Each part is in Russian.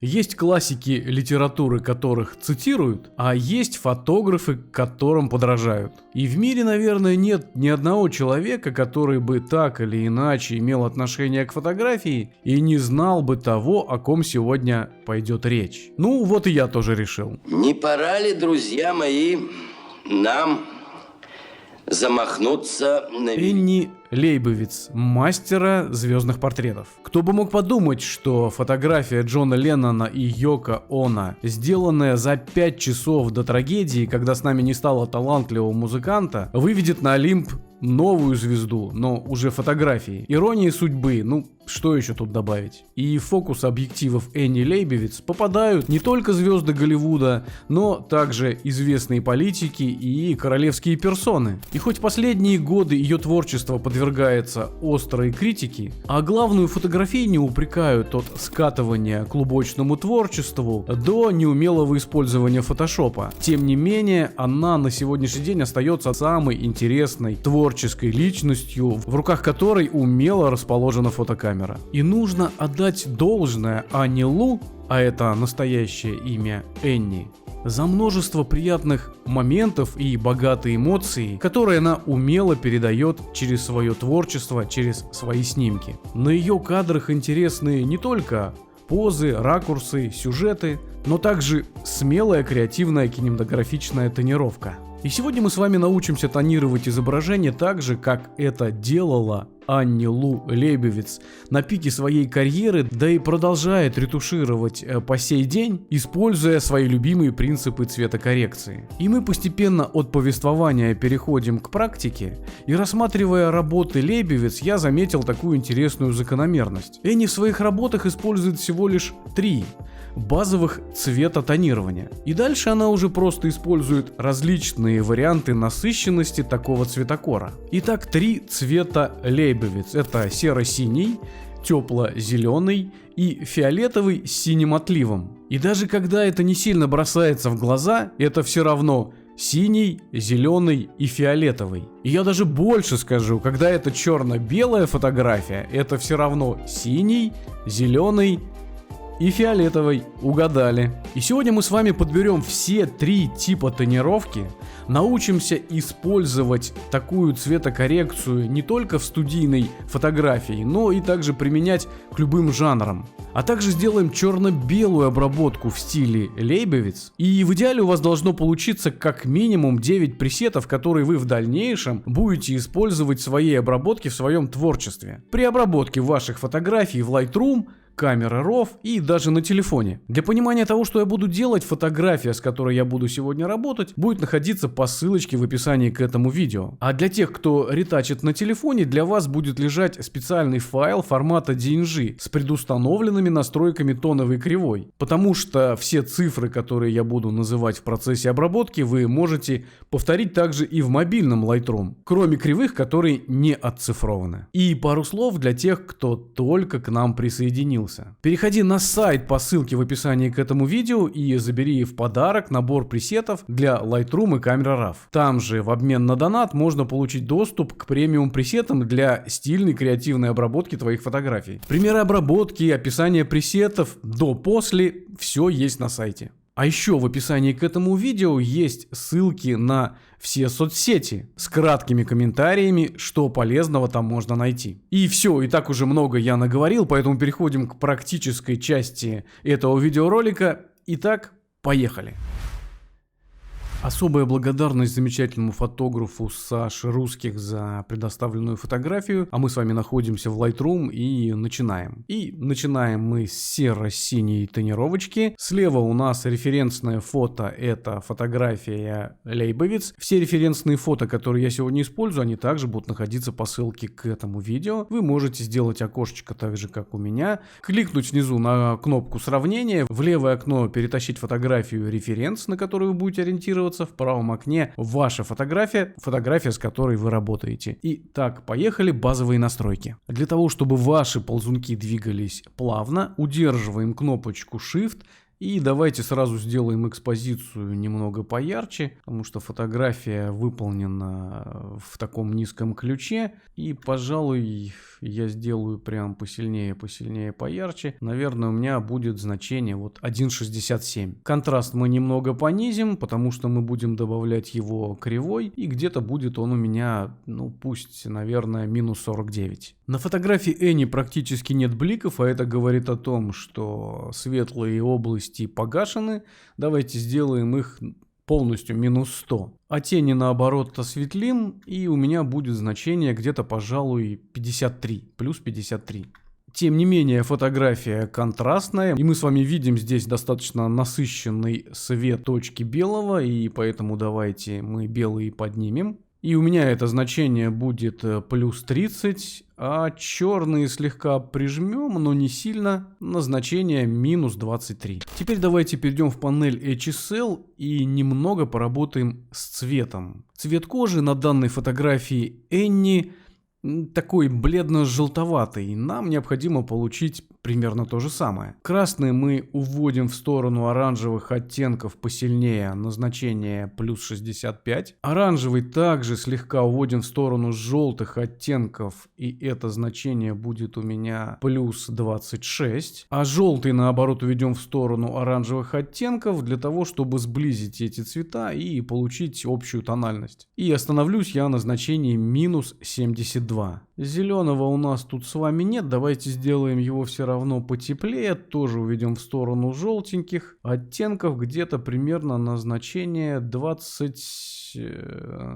Есть классики литературы, которых цитируют, а есть фотографы, которым подражают. И в мире, наверное, нет ни одного человека, который бы так или иначе имел отношение к фотографии и не знал бы того, о ком сегодня пойдет речь. Ну, вот и я тоже решил. Не пора ли, друзья мои, нам замахнуться на... Энни Лейбовиц, мастера звездных портретов. Кто бы мог подумать, что фотография Джона Леннона и Йоко Оно, сделанная за 5 часов до трагедии, когда с нами не стало талантливого музыканта, выведет на Олимп новую звезду, но уже фотографии. Ирония судьбы, ну что еще тут добавить? И в фокус объективов Энни Лейбовиц попадают не только звезды Голливуда, но также известные политики и королевские персоны. И хоть последние годы ее творчество подвергается острой критике, а главную фотографийню упрекают от скатывания к клубочному творчеству до неумелого использования фотошопа. Тем не менее, она на сегодняшний день остается самой интересной творческой личностью, в руках которой умело расположена фотокамера. И нужно отдать должное Анне Лу, а это настоящее имя Энни, за множество приятных моментов и богатые эмоции, которые она умело передает через свое творчество, через свои снимки. На ее кадрах интересны не только позы, ракурсы, сюжеты, но также смелая креативная кинематографичная тонировка. И сегодня мы с вами научимся тонировать изображение так же, как это делала Анни Лу Лейбовиц на пике своей карьеры, да и продолжает ретушировать по сей день, используя свои любимые принципы цветокоррекции. И мы постепенно от повествования переходим к практике, и рассматривая работы Лейбовиц, я заметил такую интересную закономерность. Энни в своих работах использует всего лишь 3 базовых цвета тонирования. И дальше она уже просто использует различные варианты насыщенности такого цветокора. Итак, 3 цвета Лейбовиц. Это серо-синий, тепло-зеленый и фиолетовый с синим отливом. И даже когда это не сильно бросается в глаза, это все равно синий, зеленый и фиолетовый. И я даже больше скажу, когда это черно-белая фотография, это все равно синий, зеленый и фиолетовый. Угадали. И сегодня мы с вами подберем все 3 типа тонировки, научимся использовать такую цветокоррекцию не только в студийной фотографии, но и также применять к любым жанрам. А также сделаем черно-белую обработку в стиле Лейбовиц. И в идеале у вас должно получиться как минимум 9 пресетов, которые вы в дальнейшем будете использовать в своей обработке в своем творчестве. При обработке ваших фотографий в Lightroom, камера RAW и даже на телефоне. Для понимания того, что я буду делать, фотография, с которой я буду сегодня работать, будет находиться по ссылочке в описании к этому видео. А для тех, кто ретачит на телефоне, для вас будет лежать специальный файл формата DNG с предустановленными настройками тоновой кривой. Потому что все цифры, которые я буду называть в процессе обработки, вы можете повторить также и в мобильном Lightroom, кроме кривых, которые не отцифрованы. И пару слов для тех, кто только к нам присоединился. Переходи на сайт по ссылке в описании к этому видео и забери в подарок набор пресетов для Lightroom и Camera Raw. Там же в обмен на донат можно получить доступ к премиум пресетам для стильной креативной обработки твоих фотографий. Примеры обработки, описание пресетов до-после, все есть на сайте. А еще в описании к этому видео есть ссылки на все соцсети с краткими комментариями, что полезного там можно найти. И все, и так уже много я наговорил, поэтому переходим к практической части этого видеоролика. Итак, поехали. Особая благодарность замечательному фотографу Саше Русских за предоставленную фотографию. А мы с вами находимся в Lightroom и начинаем. И начинаем мы с серо-синей тонировочки. Слева у нас референсное фото, это фотография Лейбовиц. Все референсные фото, которые я сегодня использую, они также будут находиться по ссылке к этому видео. Вы можете сделать окошечко так же, как у меня. Кликнуть внизу на кнопку сравнения. В левое окно перетащить фотографию референс, на которую вы будете ориентироваться. В правом окне ваша фотография, с которой вы работаете. Итак, поехали, базовые настройки. Для того, чтобы ваши ползунки двигались плавно, удерживаем кнопочку Shift И давайте сразу сделаем экспозицию немного поярче, потому что фотография выполнена в таком низком ключе. И, пожалуй, я сделаю прям посильнее, поярче. Наверное, у меня будет значение вот 1.67. Контраст мы немного понизим, потому что мы будем добавлять его кривой. И где-то будет он у меня, ну пусть, наверное, минус 49. На фотографии Энни практически нет бликов, а это говорит о том, что светлые области погашены. Давайте сделаем их полностью минус 100. А тени наоборот осветлим, и у меня будет значение где-то, пожалуй, 53, плюс 53. Тем не менее, фотография контрастная, и мы с вами видим здесь достаточно насыщенный свет точки белого, и поэтому давайте мы белый поднимем. И у меня это значение будет плюс 30, а черные слегка прижмем, но не сильно, на значение минус 23. Теперь давайте перейдем в панель HSL и немного поработаем с цветом. Цвет кожи на данной фотографии Энни такой бледно-желтоватый. Нам необходимо получить примерно то же самое. Красный мы уводим в сторону оранжевых оттенков посильнее, на значение плюс 65. Оранжевый также слегка уводим в сторону желтых оттенков, и это значение будет у меня плюс 26. А желтый наоборот уведем в сторону оранжевых оттенков для того, чтобы сблизить эти цвета и получить общую тональность. И остановлюсь я на значении минус 72. Зеленого у нас тут с вами нет, давайте сделаем его все равно потеплее, тоже уведем в сторону желтеньких оттенков, где-то примерно на значение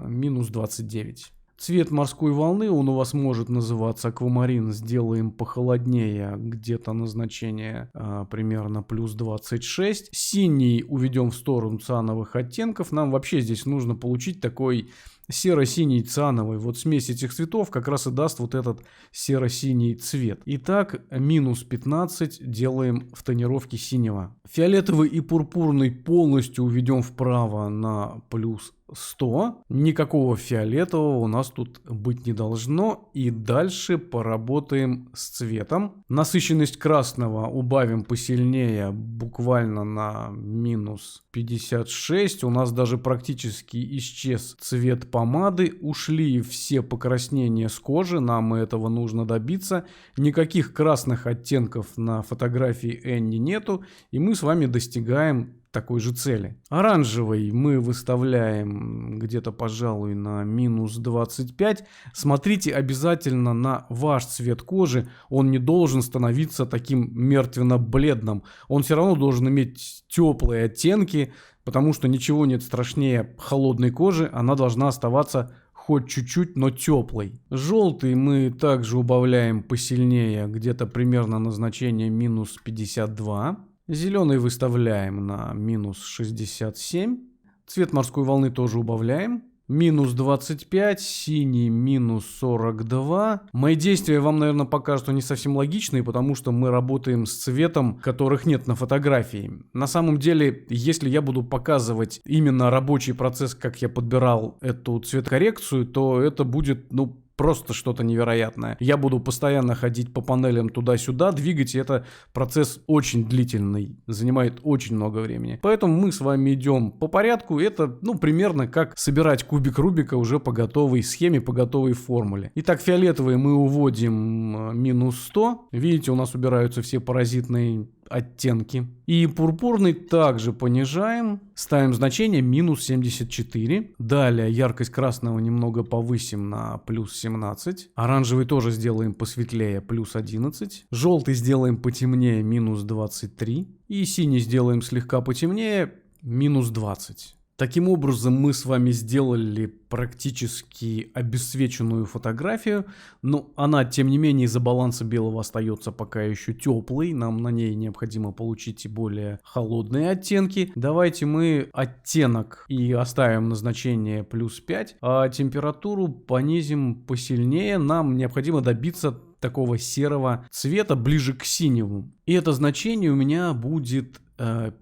минус 29. Цвет морской волны, он у вас может называться аквамарин, сделаем похолоднее, где-то на значение примерно плюс 26. Синий уведем в сторону циановых оттенков, нам вообще здесь нужно получить такой серо-синий циановый. Вот смесь этих цветов как раз и даст вот этот серо-синий цвет. Итак, минус 15 делаем в тонировке синего. Фиолетовый и пурпурный полностью уведем вправо на плюс 100. Никакого фиолетового у нас тут быть не должно. И дальше поработаем с цветом. Насыщенность красного убавим посильнее, буквально на минус 56. У нас даже практически исчез цвет помады. Ушли все покраснения с кожи. Нам этого нужно добиться. Никаких красных оттенков на фотографии Энни нету. И мы с вами достигаем такой же цели. Оранжевый мы выставляем где-то, пожалуй, на минус 25. Смотрите обязательно на ваш цвет кожи. Он не должен становиться таким мертвенно-бледным. Он все равно должен иметь теплые оттенки, потому что ничего нет страшнее холодной кожи. Она должна оставаться хоть чуть-чуть, но теплый. Желтый мы также убавляем посильнее, где-то примерно на значение минус 52. Зеленый выставляем на минус 67. Цвет морской волны тоже убавляем. Минус 25, синий минус 42. Мои действия вам, наверное, пока что не совсем логичные, потому что мы работаем с цветом, которых нет на фотографии. На самом деле, если я буду показывать именно рабочий процесс, как я подбирал эту цветокоррекцию, то это будет, просто что-то невероятное. Я буду постоянно ходить по панелям туда-сюда, двигать, и это процесс очень длительный, занимает очень много времени. Поэтому мы с вами идем по порядку. Это, примерно как собирать кубик Рубика уже по готовой схеме, по готовой формуле. Итак, фиолетовый мы уводим минус 100. Видите, у нас убираются все паразитные оттенки. И пурпурный также понижаем. Ставим значение минус 74. Далее яркость красного немного повысим на плюс 17. Оранжевый тоже сделаем посветлее, плюс 11. Желтый сделаем потемнее, минус 23. И синий сделаем слегка потемнее, минус 20. Таким образом, мы с вами сделали практически обесцвеченную фотографию, но она, тем не менее, из-за баланса белого остается пока еще теплой. Нам на ней необходимо получить и более холодные оттенки. Давайте мы оттенок и оставим на значение плюс 5, а температуру понизим посильнее. Нам необходимо добиться такого серого цвета ближе к синему. И это значение у меня будет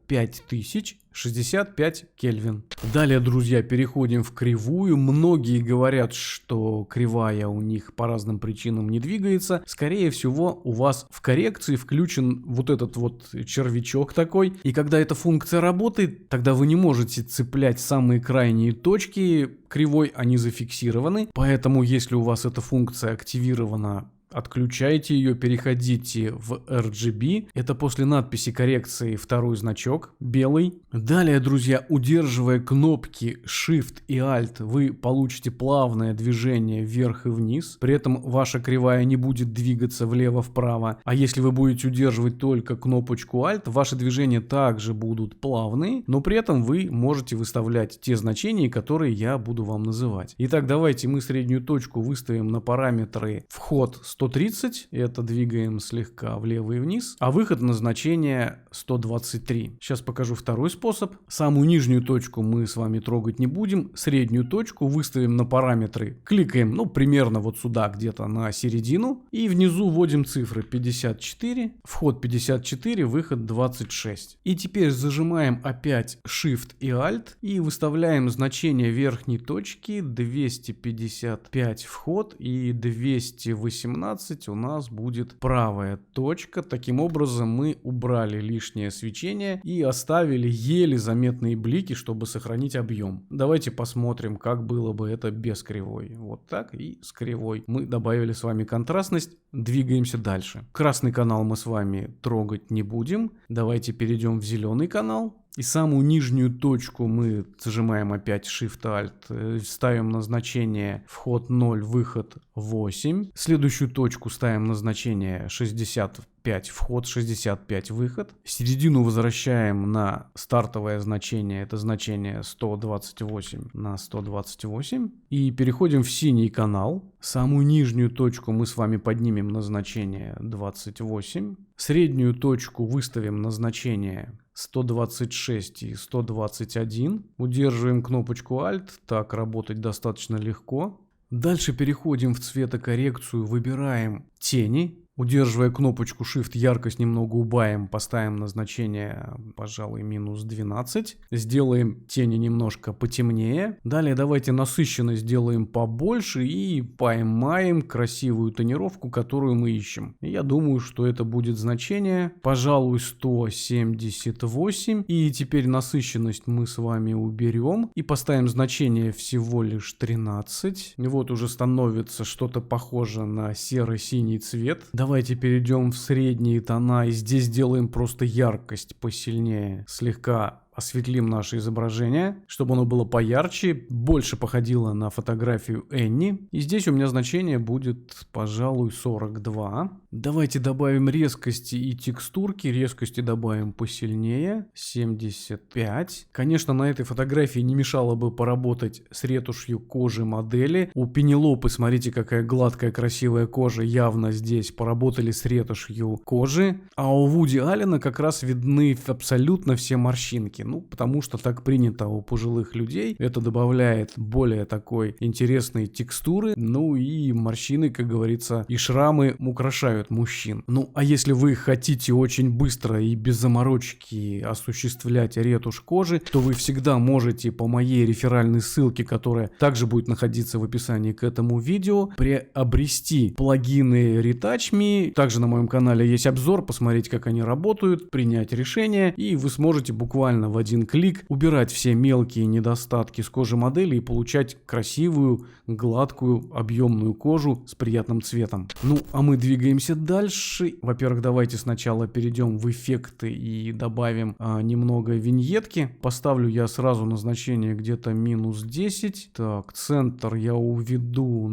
5000. 65 Кельвин. Далее, друзья, переходим в кривую. Многие говорят, что кривая у них по разным причинам не двигается. Скорее всего, у вас в коррекции включен вот этот вот червячок такой. И когда эта функция работает, тогда вы не можете цеплять самые крайние точки кривой, они зафиксированы. Поэтому, если у вас эта функция активирована, отключайте ее, переходите в RGB. Это после надписи коррекции второй значок, белый. Далее, друзья, удерживая кнопки Shift и Alt, вы получите плавное движение вверх и вниз. При этом ваша кривая не будет двигаться влево-вправо. А если вы будете удерживать только кнопочку Alt, ваши движения также будут плавные, но при этом вы можете выставлять те значения, которые я буду вам называть. Итак, давайте мы среднюю точку выставим на параметры вход 130, это двигаем слегка влево и вниз, а выход на значение 123. Сейчас покажу второй способ. Самую нижнюю точку мы с вами трогать не будем, среднюю точку выставим на параметры, кликаем, ну, примерно вот сюда, где-то на середину, и внизу вводим цифры 54, вход 54, выход 26. И теперь зажимаем опять Shift и Alt и выставляем значение верхней точки 255 вход и 218 у нас будет правая точка. Таким образом мы убрали лишнее свечение и оставили еле заметные блики, чтобы сохранить объем. Давайте посмотрим, как было бы это без кривой. Вот так и с кривой. Мы добавили с вами контрастность. Двигаемся дальше. Красный канал мы с вами трогать не будем. Давайте перейдем в зеленый канал. И самую нижнюю точку мы зажимаем опять Shift-Alt, ставим на значение вход 0, выход 8. Следующую точку ставим на значение 65 вход, 65 выход. Середину возвращаем на стартовое значение, это значение 128 на 128. И переходим в синий канал. Самую нижнюю точку мы с вами поднимем на значение 28. Среднюю точку выставим на значение 126 и 121. Удерживаем кнопочку Alt. Так работать достаточно легко. Дальше переходим в цветокоррекцию, выбираем тени. Удерживая кнопочку Shift, яркость немного убавим, поставим на значение, пожалуй, минус 12. Сделаем тени немножко потемнее. Далее давайте насыщенность сделаем побольше и поймаем красивую тонировку, которую мы ищем. Я думаю, что это будет значение, пожалуй, 178. И теперь насыщенность мы с вами уберем и поставим значение всего лишь 13. И вот уже становится что-то похоже на серо-синий цвет. Давайте перейдем в средние тона и здесь сделаем просто яркость посильнее. Слегка осветлим наше изображение, чтобы оно было поярче, больше походило на фотографию Энни. И здесь у меня значение будет, пожалуй, 42. Давайте добавим резкости и текстурки. Резкости добавим посильнее, 75. Конечно, на этой фотографии не мешало бы поработать с ретушью кожи модели. У Пенелопы, смотрите, какая гладкая, красивая кожа. Явно здесь поработали с ретушью кожи. А у Вуди Аллена как раз видны абсолютно все морщинки. Ну, потому что так принято у пожилых людей. Это добавляет более такой интересной текстуры. Ну и морщины, как говорится, и шрамы украшают мужчин. Ну, а если вы хотите очень быстро и без заморочки осуществлять ретушь кожи, то вы всегда можете по моей реферальной ссылке, которая также будет находиться в описании к этому видео, приобрести плагины Retouch Me. Также на моем канале есть обзор, посмотреть, как они работают, принять решение, и вы сможете буквально в один клик убирать все мелкие недостатки с кожи модели и получать красивую, гладкую, объемную кожу с приятным цветом. Ну, а мы двигаемся дальше. Во-первых, давайте сначала перейдем в эффекты и добавим немного виньетки. Поставлю я сразу на значение где-то минус 10. Так, центр я уведу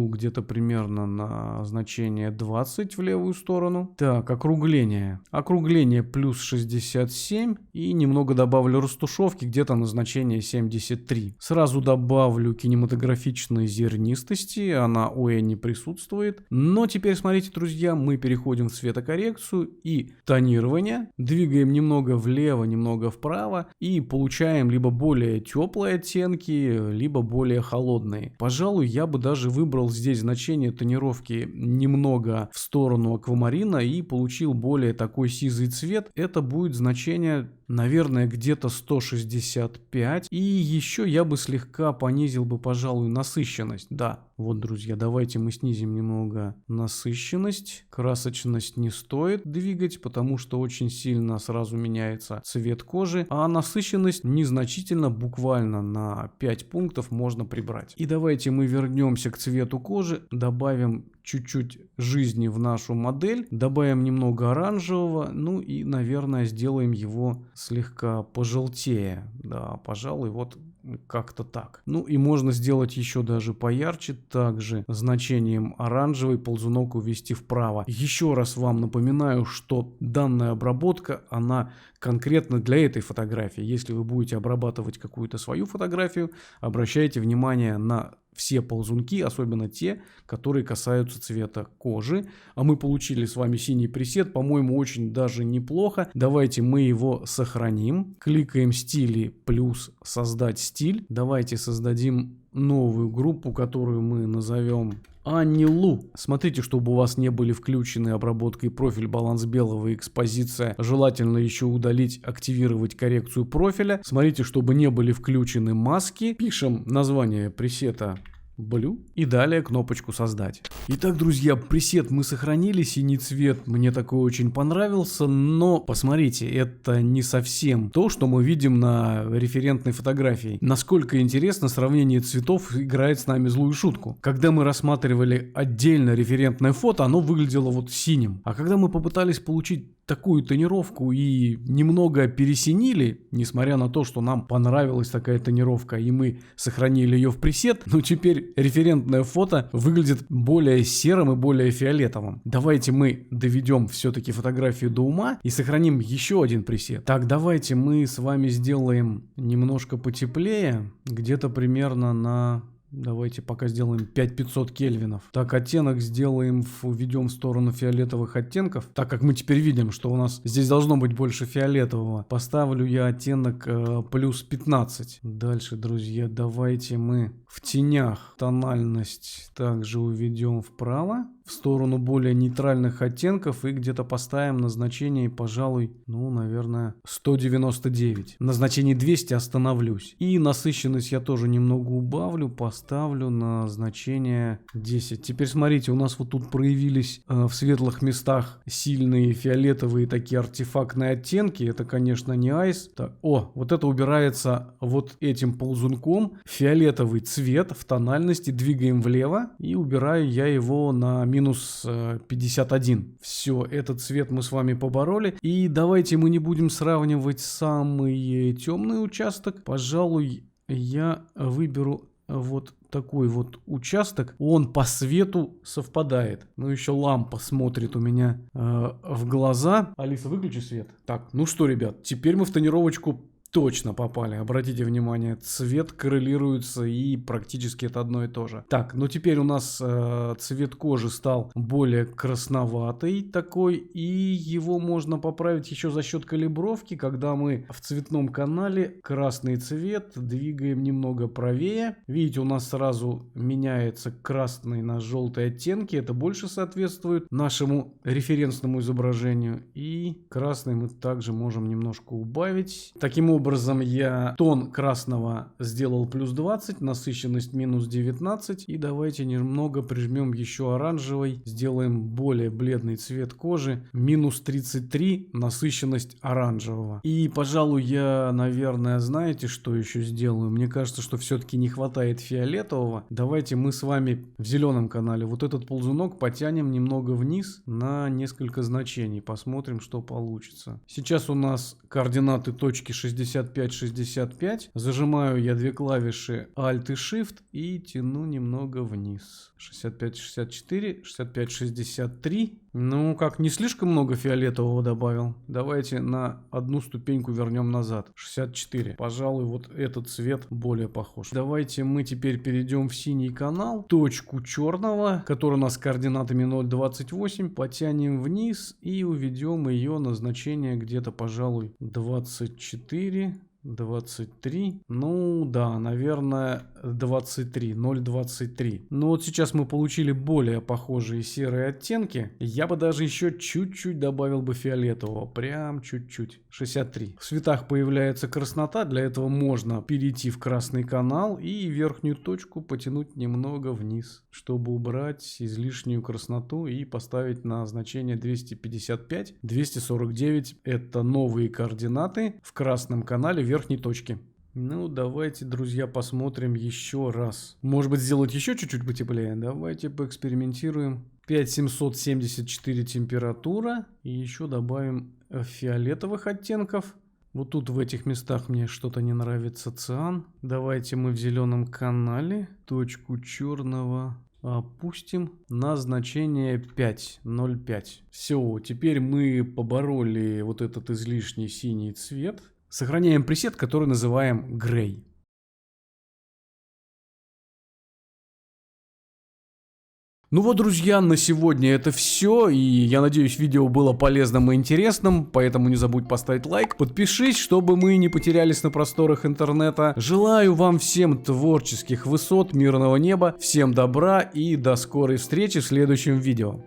где-то примерно на значение 20 в левую сторону. Так, округление. Округление плюс 67 и немного добавлю растушевки где-то на значение 73. Сразу добавлю кинематографичной зернистости, она у Энни присутствует. Но теперь смотрите, друзья, мы переходим в цветокоррекцию и тонирование. Двигаем немного влево, немного вправо и получаем либо более теплые оттенки, либо более холодные. Пожалуй, я бы даже выбрал здесь значение тонировки немного в сторону аквамарина и получил более такой сизый цвет. Это будет значение наверное, где-то 165. И еще я бы слегка понизил бы, пожалуй, насыщенность. Да, вот, друзья, давайте мы снизим немного насыщенность. Красочность не стоит двигать, потому что очень сильно сразу меняется цвет кожи. А насыщенность незначительно, буквально на 5 пунктов можно прибрать. И давайте мы вернемся к цвету кожи, добавим чуть-чуть жизни в нашу модель, добавим немного оранжевого, ну и, наверное, сделаем его слегка пожелтее. Да, пожалуй, вот как-то так. Ну и можно сделать еще даже поярче, также значением оранжевый ползунок увести вправо. Еще раз вам напоминаю, что данная обработка, она конкретно для этой фотографии. Если вы будете обрабатывать какую-то свою фотографию, обращайте внимание на все ползунки, особенно те, которые касаются цвета кожи. А мы получили с вами синий пресет, по-моему, очень даже неплохо. Давайте мы его сохраним. Кликаем стили плюс создать стиль. Давайте создадим новую группу, которую мы назовем Анилу. Смотрите, чтобы у вас не были включены обработка и профиль, баланс белого и экспозиция. Желательно еще удалить, активировать коррекцию профиля. Смотрите, чтобы не были включены маски. Пишем название пресета Blue и далее кнопочку создать. Итак, друзья, пресет мы сохранили, синий цвет мне такой очень понравился, но посмотрите, это не совсем то, что мы видим на референтной фотографии. Насколько интересно, сравнение цветов играет с нами злую шутку. Когда мы рассматривали отдельно референтное фото, оно выглядело вот синим, а когда мы попытались получить такую тонировку и немного пересинили, несмотря на то, что нам понравилась такая тонировка и мы сохранили ее в пресет, но теперь референтное фото выглядит более серым и более фиолетовым. Давайте мы доведем все-таки фотографию до ума и сохраним еще один пресет. Так, давайте мы с вами сделаем немножко потеплее, где-то примерно на... Давайте пока сделаем 5500 кельвинов. Так, оттенок сделаем, введем в сторону фиолетовых оттенков. Так как мы теперь видим, что у нас здесь должно быть больше фиолетового, поставлю я оттенок плюс 15. Дальше, друзья, давайте мы в тенях тональность также уведем вправо, в сторону более нейтральных оттенков и где-то поставим на значение, пожалуй, ну, наверное, 199. На значении 200 остановлюсь. И насыщенность я тоже немного убавлю, поставлю на значение 10. Теперь смотрите, у нас вот тут проявились в светлых местах сильные фиолетовые такие артефактные оттенки. Это, конечно, не айс. Так, вот это убирается вот этим ползунком. Фиолетовый цвет в тональности двигаем влево и убираю я его на минус 51. Все, этот цвет мы с вами побороли. И давайте мы не будем сравнивать самый темный участок. Пожалуй, я выберу вот такой вот участок. Он по свету совпадает. Ну, еще лампа смотрит у меня в глаза. Алиса, выключи свет. Так, ну что, ребят, теперь мы в тонировочку точно попали. Обратите внимание, цвет коррелируется и практически это одно и то же. Так, ну теперь у нас цвет кожи стал более красноватый такой, и его можно поправить еще за счет калибровки, когда мы в цветном канале красный цвет двигаем немного правее. Видите, у нас сразу меняется красный на желтый оттенки, это больше соответствует нашему референсному изображению, и красный мы также можем немножко убавить. Таким образом, я тон красного сделал плюс 20, насыщенность минус 19. И давайте немного прижмем еще оранжевый. Сделаем более бледный цвет кожи. Минус 33, насыщенность оранжевого. И, пожалуй, я, наверное, знаете, что еще сделаю? Мне кажется, что все-таки не хватает фиолетового. Давайте мы с вами в зеленом канале вот этот ползунок потянем немного вниз на несколько значений. Посмотрим, что получится. Сейчас у нас координаты точки 65-65. Зажимаю я две клавиши Alt и Shift и тяну немного вниз. 65-64, 65-63. Ну, как, не слишком много фиолетового добавил. Давайте на одну ступеньку вернем назад. 64. Пожалуй, вот этот цвет более похож. Давайте мы теперь перейдем в синий канал. Точку черного, который у нас с координатами 0,28, потянем вниз и уведем ее на значение где-то, пожалуй, 24. 23. Ну да, наверное 23, 0,23. Но вот сейчас мы получили более похожие серые оттенки. Я бы даже еще чуть-чуть добавил бы фиолетового. Прям чуть-чуть. 63. В цветах появляется краснота. Для этого можно перейти в красный канал и верхнюю точку потянуть немного вниз, чтобы убрать излишнюю красноту и поставить на значение 255. 249 это новые координаты в красном канале верхней точки. Ну, давайте, друзья, посмотрим еще раз. Может быть, сделать еще чуть-чуть потеплее? Давайте поэкспериментируем. 5774 температура. И еще добавим фиолетовых оттенков. Вот тут в этих местах мне что-то не нравится циан. Давайте мы в зеленом канале точку черного опустим на значение 5,05. Все, теперь мы побороли вот этот излишний синий цвет. Сохраняем пресет, который называем Gray. Ну вот, друзья, на сегодня это все, и я надеюсь, видео было полезным и интересным, поэтому не забудь поставить лайк, подпишись, чтобы мы не потерялись на просторах интернета. Желаю вам всем творческих высот, мирного неба, всем добра и до скорой встречи в следующем видео.